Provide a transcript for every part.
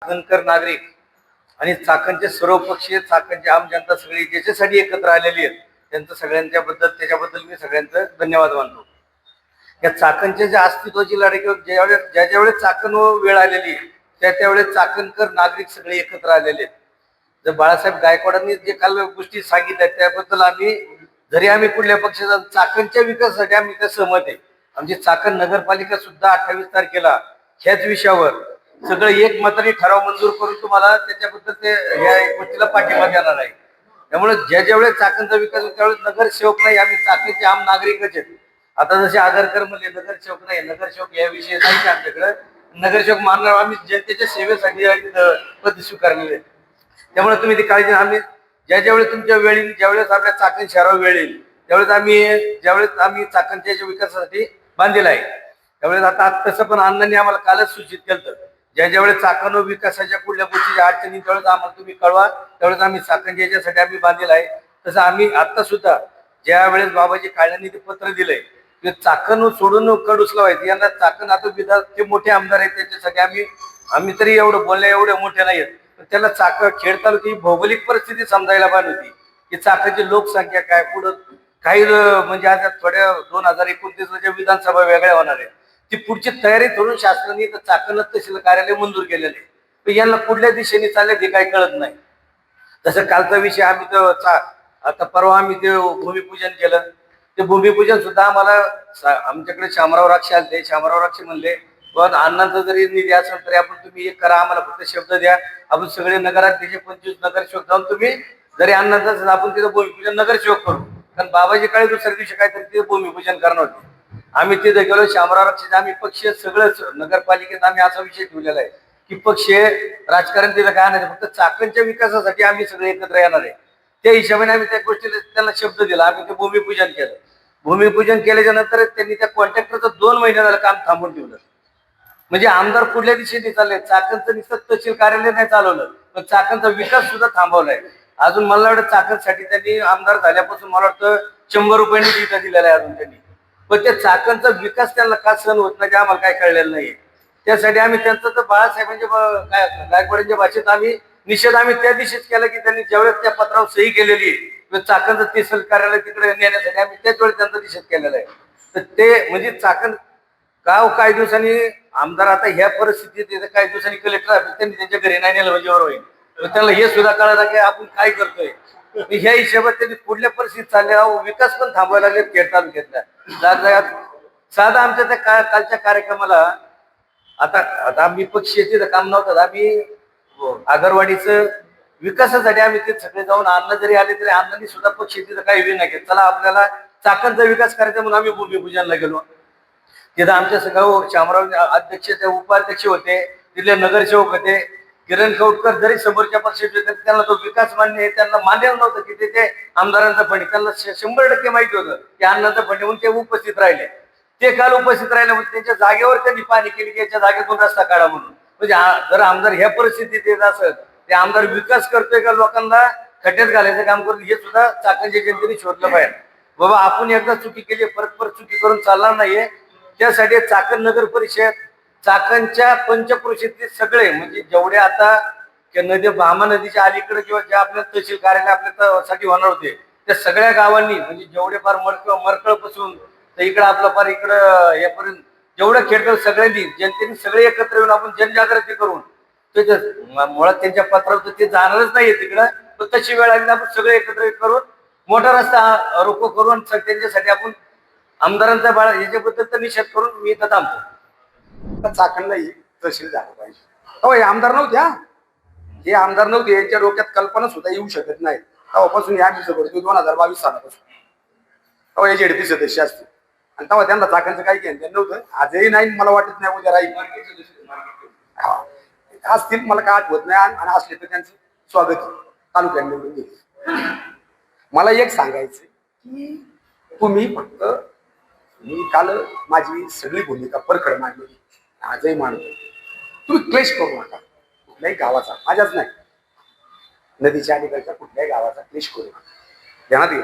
चाकणकर नागरिक आणि चाकणचे सर्वपक्षीय चाकणचे आम जनता सगळी ज्याच्यासाठी एकत्र आलेली आहेत त्यांचं त्याच्याबद्दल मी सगळ्यांचं धन्यवाद मानतो. या चाकणच्या ज्या अस्तित्वाची लढाई ज्या ज्यावेळेस चाकण वेळ आलेली आहे त्यावेळेस चाकणकर नागरिक सगळे एकत्र आलेले आहेत. जर बाळासाहेब गायकवाडांनी जे काल गोष्टी सांगितल्या त्याबद्दल आम्ही कुठल्या पक्षाचा चाकणच्या विकासासाठी आम्ही त्या सहमत आहे. आमची चाकण नगरपालिका सुद्धा 28 तारखेला ह्याच विषयावर सगळं एकमताने ठराव मंजूर करून तुम्हाला त्याच्याबद्दल ते ह्या गोष्टीला पाठिंबा देणार आहे. त्यामुळे ज्यावेळेस चाकणचा विकास होतो त्यावेळेस नगरसेवक नाही, आम्ही चाकणचे आम नागरिकच आहेत. आता जसे आगरकर म्हणले नगरसेवक नाही, नगरसेवक या विषयी नाही आमच्याकडे. नगरसेवक मानणार आम्ही जनतेच्या सेवेसाठी पद स्वीकारलेले. त्यामुळे तुम्ही ती काळजी आम्ही ज्यावेळेस तुमच्या वेळी ज्यावेळेस आपल्या चाकण शहरावर वेळ येईल ज्यावेळेस आम्ही चाकणच्या विकासासाठी बांधलेला आहे त्यावेळेस आता तसं पण अण्णांनी आम्हाला कालच सूचित केलं ज्यावेळेस चाकण विकासाच्या कुठल्या गोष्टीच्या अडचणी त्यावेळेस आम्हाला तुम्ही कळवा, त्यावेळेस आम्ही चाकणच्या याच्यासाठी आम्ही बांधलेला आहे. तसं आम्ही आता सुद्धा ज्या वेळेस बाबाजी काळ्यांनी ते पत्र दिलंय ते चाकण सोडून कडूसला व्हायचं यांना चाकण आता विधान ते मोठे आमदार आहेत त्याच्यासाठी आम्ही तरी एवढं बोलण्या एवढे मोठे नाही आहेत. त्याला खेड तालुक्याची भौगोलिक परिस्थिती समजायला पाहिजे होती की चाकणची लोकसंख्या काय पुढं काही म्हणजे आता थोड्या 2029 विधानसभा वेगळ्या होणार आहे ती पुढची तयारी करून शासनाने चाकण तहसील कार्यालय मंजूर केलेले आहे. पण यांना कुठल्या दिशेने चालले ते काही कळत नाही. तसं कालचा विषय आता परवा आम्ही ते भूमिपूजन केलं. ते भूमिपूजन सुद्धा आम्हाला आमच्याकडे शामराव राक्षे आले. शामराव राक्षे म्हणले पण अण्णांचा जरी निधी असेल तरी आपण तुम्ही एक करा, आम्हाला फक्त शब्द द्या, आपण सगळे नगराध्यक्ष 25 नगरसेवक जाऊन तुम्ही जरी अण्णांचं आपण तिथं भूमिपूजन नगरसेवक करू. कारण बाबाजी काळे दुसऱ्या दिवशी काहीतरी तिथे भूमिपूजन करणार होते. आम्ही तिथे गेलो. शामराव राक्षे आम्ही पक्षीय सगळंच नगरपालिकेत आम्ही असा विषय ठेवलेला आहे की पक्षीय राजकारण तिथं काय नाही, फक्त चाकणच्या विकासासाठी आम्ही सगळे एकत्र येणार आहे. त्या हिशोबाने आम्ही त्या गोष्टीला त्यांना शब्द दिला. आम्ही ते भूमिपूजन केलं. भूमिपूजन केल्याच्या नंतर त्यांनी त्या कॉन्ट्रॅक्टरचं 2 महिने झालं काम थांबून ठेवलं. म्हणजे आमदार कुठल्या दिशेने चालले, चाकणचं नुसतं तहसील कार्यालय नाही चालवलं पण चाकणचा विकास सुद्धा थांबवलाय. अजून मला वाटतं चाकणसाठी त्यांनी आमदार झाल्यापासून मला वाटतं 100 रुपयांनी निधी दिलेला आहे अजून त्यांनी. पण त्या चाकणचा विकास त्यांना का सहन होत नाही आम्हाला काय कळलेलं नाही. त्यासाठी आम्ही त्यांचं तर बाळासाहेबांच्या गायकवाडांच्या भाषेत आम्ही निषेध त्या दिवशीच केला की त्यांनी ज्यावेळेस त्या पत्रावर सही केलेली आहे चाकणचं तहसील कार्यालय तिकडे नेण्यासाठी आम्ही त्याच वेळेस त्यांचा निषेध केलेला आहे. तर ते म्हणजे चाकण काही दिवसांनी आमदार आता ह्या परिस्थितीत काही दिवसांनी कलेक्टर त्यांनी त्यांच्या घरी नाही नेलं म्हणजे बरोबर होईल. त्यांना हे सुद्धा कळलं की आपण काय करतोय. ह्या हिशोबात त्यांनी पुढल्या परिस्थितीत चालल्या विकास पण थांबवायला लागले खेड तालुक्यातल्या जागजागात. साधा आमच्या त्या कालच्या कार्यक्रमाला आता आम्ही पक्षी तिथं काम नव्हतं. आम्ही आगरवाडीचं विकासासाठी आम्ही ते सगळे जाऊन अण्णा जरी आले तरी अण्णांनी सुद्धा पक्षी तिथं काही वेळ नाही घेत. चला आपल्याला चाकणचा विकास करायचा म्हणून आम्ही भूमिपूजनला गेलो. तिथं आमच्या सगळं शामराव अध्यक्ष उपाध्यक्ष होते, तिथले नगरसेवक होते. किरण खौटकर जरी समोरच्या पक्षाचे होते त्यांना तो विकास मान्य आहे, त्यांना मान्य नव्हतं की ते आमदारांचा फंड, त्यांना 100% माहिती होतं की अण्णांचा फंड म्हणून ते उपस्थित राहिले. ते काल उपस्थित राहिले म्हणजे त्यांच्या जागेवर त्यांनी पाणी केली की याच्या जागेतून रस्ता काढा म्हणून. म्हणजे जर आमदार ह्या परिस्थितीत येत असत ते आमदार विकास करतोय का लोकांना खड्ड्यात घालायचं काम करतो हे सुद्धा चाकणच्या जनतेने शोधलं पाहिजे. बाबा आपण एकदा चुकी केली परत चुकी करून चालणार नाहीये. त्यासाठी चाकण नगर परिषद चाकणच्या पंचक्रोशीतले सगळे म्हणजे जेवढे आता नदी भामा नदीच्या अलीकडे किंवा ज्या आपल्या तहसील कार्यालय आपल्यासाठी होणार होते त्या सगळ्या गावांनी म्हणजे जेवढे फार मरकळ पासून तर इकडं आपलं फार इकडं यापर्यंत जेवढं खेळतात सगळ्यांनी जनतेने सगळे एकत्र येऊन आपण जनजागृती करून त्याच्या मुळात त्यांच्या पत्रावर ते जाणारच नाहीये तिकडं. पण तशी वेळ आली आपण सगळे एकत्र करून मोठा रस्ता रोको करून त्यांच्यासाठी आपण आमदारांचा याच्याबद्दल तर निषेध करून मी इथं थांबतो. चाकणलाही तहसील झालं पाहिजे. हो हे आमदार नव्हते, हे आमदार नव्हते, यांच्या डोक्यात कल्पना सुद्धा येऊ शकत नाही. तेव्हापासून या करतो 2022 सालापासून तेव्हा हे जेडपी सदस्य असते आणि तेव्हा त्यांना चाकणचं काही घेणं नव्हतं. आजही नाही, मला वाटत नाही उद्या राहील असतील, मला काय आठवत नाही. आणि असले तर त्यांचं स्वागत तालुक्यात निवडून दिले. मला एक सांगायचं की तुम्ही फक्त मी काल माझी सगळी भूमिका परखड मांडली, आजही मांडतो. तुम्ही क्लेश करू नका कुठल्याही गावाचा, माझ्याच नाही नदीच्या अलीकडच्या कुठल्याही गावाचा क्लेश करू नका. ध्यानात घे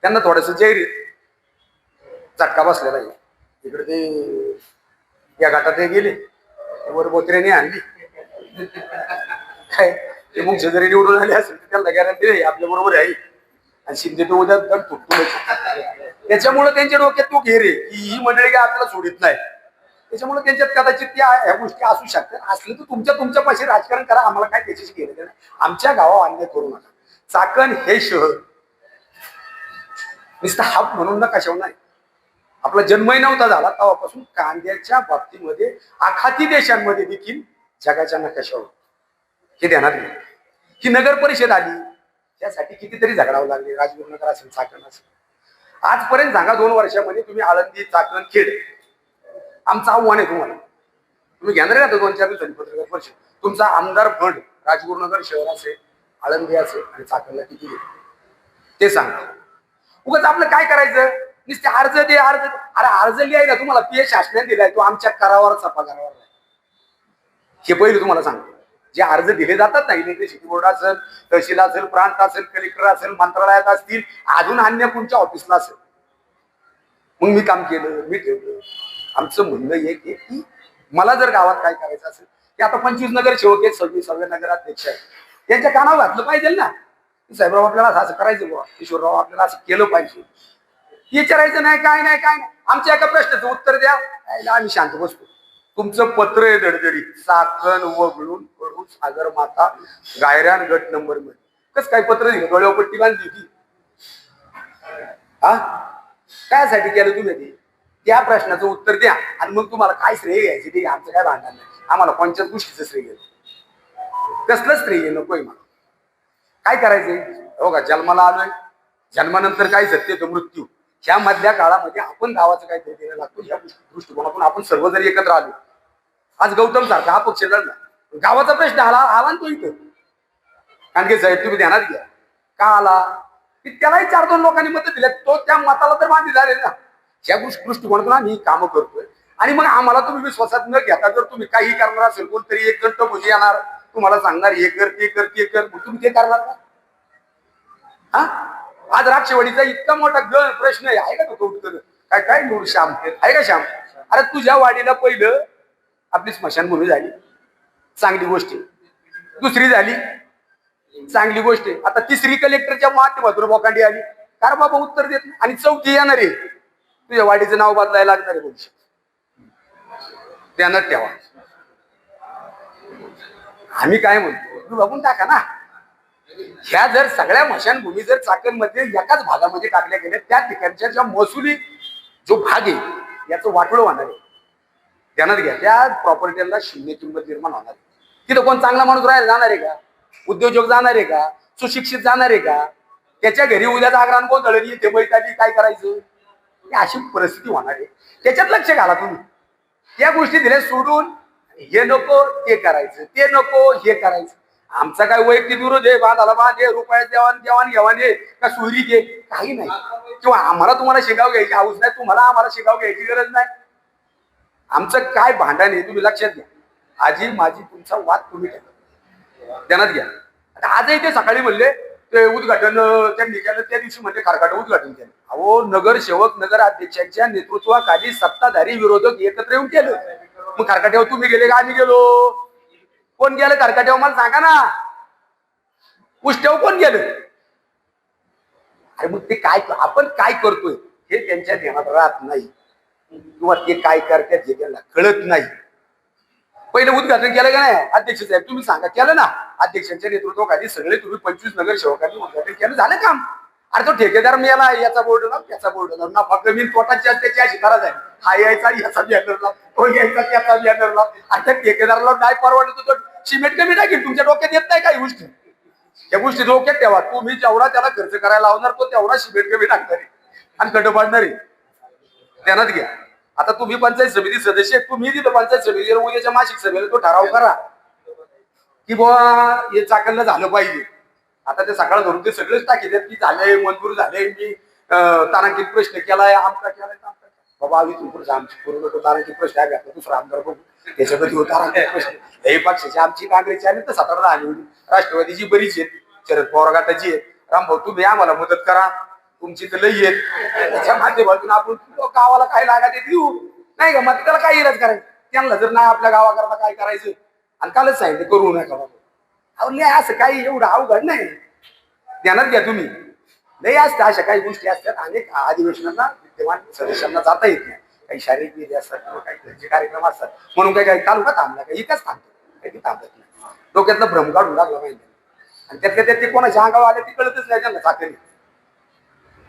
त्यांना थोडस जैरीत झटका बसलेला आहे. इकडे ते या घाटात गेले वर बोत्र्याने आणली काय ते मग जरी निवडून आले असेल तर त्यांना गॅरंटी नाही आपल्या बरोबर आहे. आणि शिंदे तो उद्या तर तुटतो. त्याच्यामुळे त्यांच्या डोक्यात तो घेरे की ही मंडळी काय आपल्याला सोडित नाही. त्याच्यामुळे त्यांच्यात कदाचित त्या ह्या गोष्टी असू शकतात. असले तर तुमच्या पाशी राजकारण करा, आम्हाला काय त्याच्याशी केलं नाही. आमच्या गावावर अन्याय करू नका. चाकण हे शहर नुसतं हाप म्हणून ना कशावर नाही. आपला जन्मही नव्हता झाला तेव्हापासून कांद्याच्या बाबतीमध्ये आखाती देशांमध्ये देखील जगाच्या नकाशावर हे ध्यानात घ्या. ही नगर परिषद आली त्यासाठी कितीतरी झगडावं लागले. राजगुरुनगर असेल, चाकण असेल. आजपर्यंत सांगा 2 वर्षामध्ये तुम्ही आळंदी, चाकण, खेड, आमचं आव्हान आहे तुम्हाला. तुम्ही घेणार का 2-4 दिवसांनी पत्रकार परिषद? तुमचा आमदार फंड राजगुरुनगर शहर असेल, आळंदी असेल आणि चाकणला किती देतो ते सांगा. उगाच आपलं काय करायचं? नुसते अर्ज दे, अर्ज दे. अरे अर्ज लिहायला तुम्हाला पीएच शासनाने दिलाय, तो आमच्या करावर पगारावर. हे पहिले तुम्हाला सांगतो. जे अर्ज दिले जातात ना, इलेक्ट्रिसिटी बोर्ड असेल, तहसील असेल, प्रांत असेल, कलेक्टर असेल, मंत्रालयात असतील, अजून अन्य कोणत्या ऑफिसला असेल, मग मी काम केलं, मी ठेवलं. आमचं म्हणणं एक आहे की मला जर गावात काय करायचं असेल की आता 25 नगरसेवक आहेत, 26 नगराध्यक्ष आहेत, त्यांच्या कानावर घातलं पाहिजे ना. साहेबराव आपल्याला असं करायचं बुवा, किशोरराव आपल्याला असं केलं पाहिजे. विचारायचं नाही, काय नाही, काय नाही. आमच्या एका प्रश्नाचं उत्तर द्या, आम्ही शांत बसतो. तुमचं पत्र आहे दडदडी, चाकण वगळून कडू सागर माता गायरान गट नंबर मध्ये कसं काय पत्र दिलं? गळ्यावर पट्टी बांधली होती. हा कायसाठी केलं तुम्ही ते? त्या प्रश्नाचं उत्तर द्या आणि मग तुम्हाला काय श्रेय घ्यायचे ते आमचं काय भांडण नाही. आम्हाला कोणत्याच गोष्टीचं श्रेय घ्यायचं, कसलं श्रेय नकोय मला. काय करायचंय? हो का, जन्माला आलोय, जन्मानंतर काय सत्य तर मृत्यू. ह्या मधल्या काळामध्ये आपण गावाचं काहीतरी देणं लागतो. या दृष्टिकोनातून आपण सर्व जरी एकत्र आलो. आज गौतम सारखा हा पक्ष लढला, गावाचा प्रश्न आला ना तो इथं. कारण की साहेब तुम्ही ध्यानात घ्या, का आला की त्यालाही 4-2 लोकांनी मत दिले, तो त्या मताला तर बांधली झाले ना. ह्या दृष्टिकोनातून आम्ही कामं करतोय. आणि मग आम्हाला तुम्ही विश्वासात न घेता जर तुम्ही काही करणार असेल, कोणतरी एक घंट भुजी येणार तुम्हाला सांगणार हे कर ते कर ते कर, मग तुम्ही ते करणार का? हा आज राक्षवाडीचा इतका मोठा प्रश्न आहे का तो उत्तर? काय काय नूर श्याम आहे का श्याम? अरे तुझ्या वाडीला पहिलं आपली स्मशानभूमी झाली, चांगली गोष्ट आहे. दुसरी झाली, चांगली गोष्ट आहे. आता तिसरी कलेक्टरच्या माध्यमातून बोकांडी आली, कारण बाबा उत्तर देत नाही. आणि चौथी येणार आहे, तुझ्या वाडीचं नाव बदलायला लागणार आहे भविष्य. ध्यानात ठेवा. आम्ही काय म्हणतो, तुम्ही बघून टाका ना. ह्या जर सगळ्या मशानभूमी जर चाकणमध्ये एकाच भागामध्ये टाकल्या गेल्या, त्या ठिकाणच्या ज्या महसुली जो भाग आहे याचं वाटोळं होणार आहे. ध्यानात घ्या, त्या प्रॉपर्टीला शून्य किंमत निर्माण होणार आहे. तिथं कोण चांगला माणूस राहायला जाणार आहे का? उद्योजक जाणार आहे का? सुशिक्षित जाणार आहे का? त्याच्या घरी उद्या जागरण कोण दळली ते बैठाली काय करायचं? अशी परिस्थिती होणार आहे. त्याच्यात लक्ष घाला तुम्ही. त्या गोष्टी दिल्या सोडून हे नको ते करायचं, ते नको हे करायचं. आमचा काय वैयक्तिक विरोध आहे, बांधाला बांधे, रुपयात देवाण घेवाण आहे का सुरी घे, काही नाही. किंवा आम्हाला तुम्हाला शिगाव घ्यायची हाऊस नाही, तुम्हाला आम्हाला शिगाव घ्यायची गरज नाही. आमचं काय भांडण आहे तुम्ही लक्षात घ्या. आजी माझी तुमचा वाद तुम्ही ठेवा, ध्यानात घ्या. आता आजही ते सकाळी म्हणले ते उद्घाटन त्यांनी केलं, त्या दिवशी म्हणजे कारखाना उद्घाटन केलं. अहो नगरसेवक नगराध्यक्षांच्या नेतृत्वाखाली सत्ताधारी विरोधक एकत्र येऊन केलं. मग कारखान्यावर तुम्ही गेले का आम्ही गेलो? कोण गेलं कारखान्यावर मला सांगा ना. उष्ट्यावर कोण गेलं? अरे मग ते काय आपण काय करतोय हे त्यांच्या ध्यानात राहत नाही, किंवा ते काय करतात हे त्यांना कळत नाही. पहिलं उद्घाटन केलं का नाही अध्यक्ष साहेब? तुम्ही सांगा, केलं ना? अध्यक्षांच्या नेतृत्वाखाली सगळे तुम्ही 25 नगरसेवकांनी उद्घाटन केलं, झालं काम. अरे तो ठेकेदार मिळाला, याचा बोर्ड लाव त्याचा बोर्ड लाव, नफा कमी तोटाची त्याची अशी करा झाली. हा यायचा याचा बॅनर लाव, तो यायचा त्याचा बॅनर लाव. आता ठेकेदाराला नाही परवडत तो सिमेंट कमी टाकेल. तुमच्या डोक्यात येत नाही काही गोष्टी? या गोष्टी डोक्यात ठेवा. तुम्ही जेवढा त्याला खर्च करायला लावणार तो तेवढा सिमेंट कमी टाकणार आहे आणि खड्डे पाडणार आहे. ध्यानात घ्या. आता तुम्ही पंचायत समिती सदस्य, तुम्ही तिथं पंचायत समितीला उद्याच्या मासिक सभेला तो ठराव करा की बुवा हे चाकणला झालं पाहिजे. आता ते सकाळ धरून ते सगळेच टाकीत की झालंय, मंजूर झालंय, मी तारांकित प्रश्न केलाय, आमचा केलाय, बाबा आम्ही तुमचं आमची पूर्ण तारांकित प्रश्न आहे. दुसरा आमदार बघू त्याच्यामध्ये तारांकित प्रश्न. हे पक्षाची आमची काँग्रेसची आली तर 17 आली होती, राष्ट्रवादीची बरीच आहेत, शरद पवार गटाची आहेत. रामभाऊ तुम्ही आम्हाला मदत करा, तुमची तर लई आहेत. त्याच्या माध्यमातून आपण गावाला काय लागा ते देऊ नाही का? मग त्याला काय इलाज करायचं? त्यांना जर नाही आपल्या गावाकरता काय करायचं आणि कालच सांगितलं करू नका बाबा. अहो लय असं काही एवढं अवघड नाही, ध्यानात घ्या तुम्ही. लय असतं अशा काही गोष्टी असतात. अनेक अधिवेशनांना विद्यमान सदस्यांना जाता येत नाही, काही शारीरिक विधी असतात किंवा काही घरचे कार्यक्रम असतात, म्हणून काही तालुका थांबला काही इथंच थांबतो, काही थांबत नाही. डोक्यातलं भ्रम काढून लागला पाहिजे. आणि त्यातल्या त्यात ते कोणाच्या अंगावर आले ते कळतच नाही त्यांना चाकरी.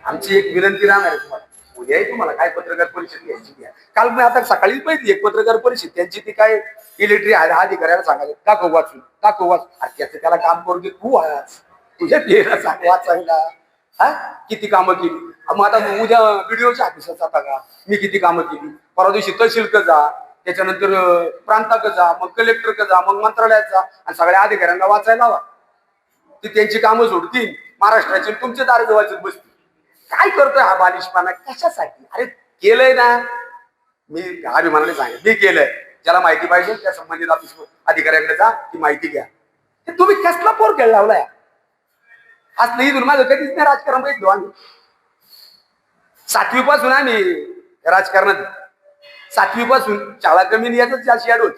आमची एक विनंती राहणार आहे तुम्हाला, उद्याही तुम्हाला काय पत्रकार परिषद घ्यायची घ्या. काल मी आता सकाळीच पाहिजे एक पत्रकार परिषद, त्यांची ती काय इलेक्ट्रिक अधिकाऱ्याला सांगायचं दाखव वाचून दाखव वाच. त्याचं त्याला काम करू दे, तू आज तुझ्या प्लेयरला सांग वाचायला. हा किती कामं केली. मग आता उद्या व्हिडिओच्या ऑफिसात जाता का, मी किती कामं केली. परवा दिवशी तहसीलक जा, त्याच्यानंतर प्रांताक जा, मग कलेक्टरक जा, मग मंत्रालयात जा, आणि सगळ्या अधिकाऱ्यांना वाचायला लावा. ती त्यांची कामं सोडतील, महाराष्ट्राची तुमचे दार वाचत बसतील. काय करतोय हा बालिशपणा कशासाठी. अरे केलंय ना, मी अभिमानाने सांगेल मी केलंय. ज्याला माहिती पाहिजे त्या संबंधित ऑफिस अधिकाऱ्याकडे जा, ती माहिती घ्या. तुम्ही कसला पोर खेळ लावलाय. आज नाही इथून माझं कधीच नाही राजकारण बघितलो आम्ही. 7वी पासून आम्ही राजकारणात, 7वी पासून शाळा कमी याच जास्त रोज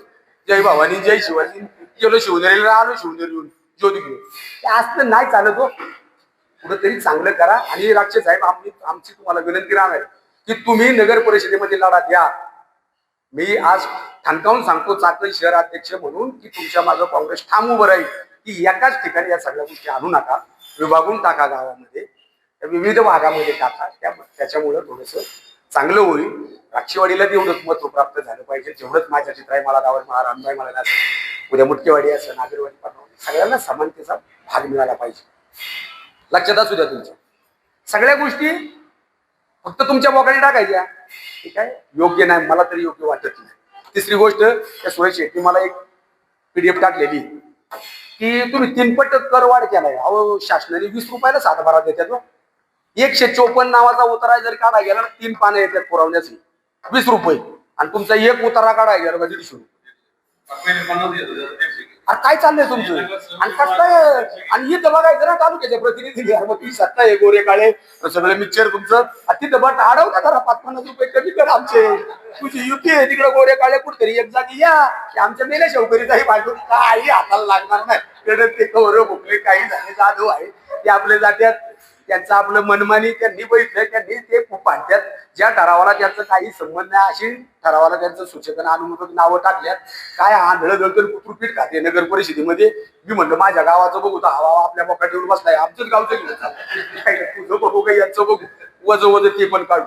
जय भवानी जय शिवाजी गेलो, शिवनेरीला आलो, शिवनेरीहून ज्योती घेऊन. ते असलं नाही चालत हो. कुठंतरी चांगलं करा. आणि राक्षस साहेब आमची तुम्हाला विनंती राहणार की तुम्ही नगर परिषदेमध्ये लढा द्या. मी आज ठणकावून सांगतो चाकण शहर अध्यक्ष म्हणून की तुमच्या मागं काँग्रेस ठाम उभं राहील की एकाच ठिकाणी या सगळ्या गोष्टी आणू नका, विभागून टाका, गावामध्ये विविध भागामध्ये टाका. त्याच्यामुळं थोडस चांगलं होईल. राक्षीवाडीला तेवढंच महत्व प्राप्त झालं पाहिजे, जेवढंच माझ्या चित्राय मला दावर मला रामबाई मला नाही, उद्या मुटकेवाडी असं नागरवाडी पाठवली, सगळ्यांना समानतेचा भाग मिळाला पाहिजे. लक्षात असू द्या तुमच्या सगळ्या गोष्टी फक्त तुमच्या बोकाने टाकायच्या. ठीक आहे, योग्य नाही, मला तरी योग्य वाटत नाही. तिसरी गोष्ट, त्या सुरेश शेट्टी मला एक PDF टाकलेली की तुम्ही 3पट करवाढ केलाय. अहो शासनाने 20 रुपयाला 7 बारा देतात. 154 नावाचा उतारा जर काढा गेला ना 3 पानं येतात पुरवण्याचे 20 रुपये, आणि तुमचा एक उतारा काढा गेला का 150 रुपये. काय चाललंय तुमचं. आणि कसं काय, आणि इथं बघायचं ना तालुक्याच्या प्रतिनिधी मग ती सत्ता आहे गोरे काळे सगळं मिक्सर तुमचं. तिथं बट अडवता जरा 5-50 रुपये कमी कर आमचे. तुझी युती आहे तिकडे गोरे काळे कुठतरी एक जागी या की आमच्या मेल्या शेवकरीचाही बाजू काही हाताला लागणार नाही. कडक ते कवर भुकले काही झाले जाधव आहे ते आपले जात्यात, त्यांचं आपलं मनमानी त्यांनी बघितलं, त्यांनी ते पाडत्यात. ज्या ठरावाला त्यांचं काही संबंध नाही अशी ठरावाला त्यांचं सूचक अनुमोदक नावं टाकल्यात. काय आंधळ दळकल कुत्रुपीठ खाते नगर परिषदेमध्ये. मी म्हणलं माझ्या गावाचं बघू तर हवा आपल्या बोकाटीवर बसलाय, आमचंच गावचं घेऊन चाललं. तुझं बघू काही याचं बघू, वज ते पण काढू.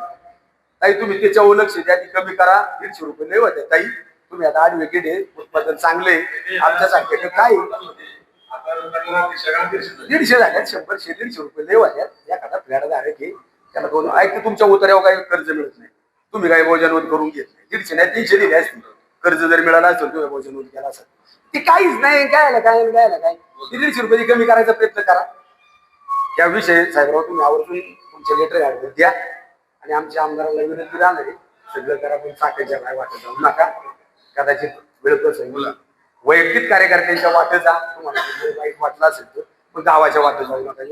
ताई तुम्ही त्याच्यावर लक्ष द्या, ती कमी करा. 150 रुपये नाही होते ताई. तुम्ही आता ऍडव्होकेट आहे, उत्पादन चांगले आमच्यासारखे काय 150 झाल्यात, 100-150 रुपये लय वाल्यात. एखादा फ्लॅट झाले की त्याला 2 ऐक तुमच्या उतार्यावर काही कर्ज मिळत नाही, तुम्ही काही भोजनवत करून घेत नाही. 150 नाही 300 दिले असतील. कर्ज जर मिळाला असेल तुम्ही भोजनवत केला असेल ते काहीच नाही. काय काय 150 रुपये कमी करायचा प्रयत्न करा. त्या विषयी साहेबराव तुम्ही आवर्जून तुमचे लेटर ऍड द्या. आणि आमच्या आमदारांना विनंती राहणार आहे सगळं करा, पण चाकाच्या काय वाटत जाऊ नका. कदाचित वेळ प्रसंगी वैयक्तिक कार्यकर्त्यांच्या वाटत जा, तुम्हाला वाईट वाटलं असेल तर पण गावाच्या वाटत जाऊ नका.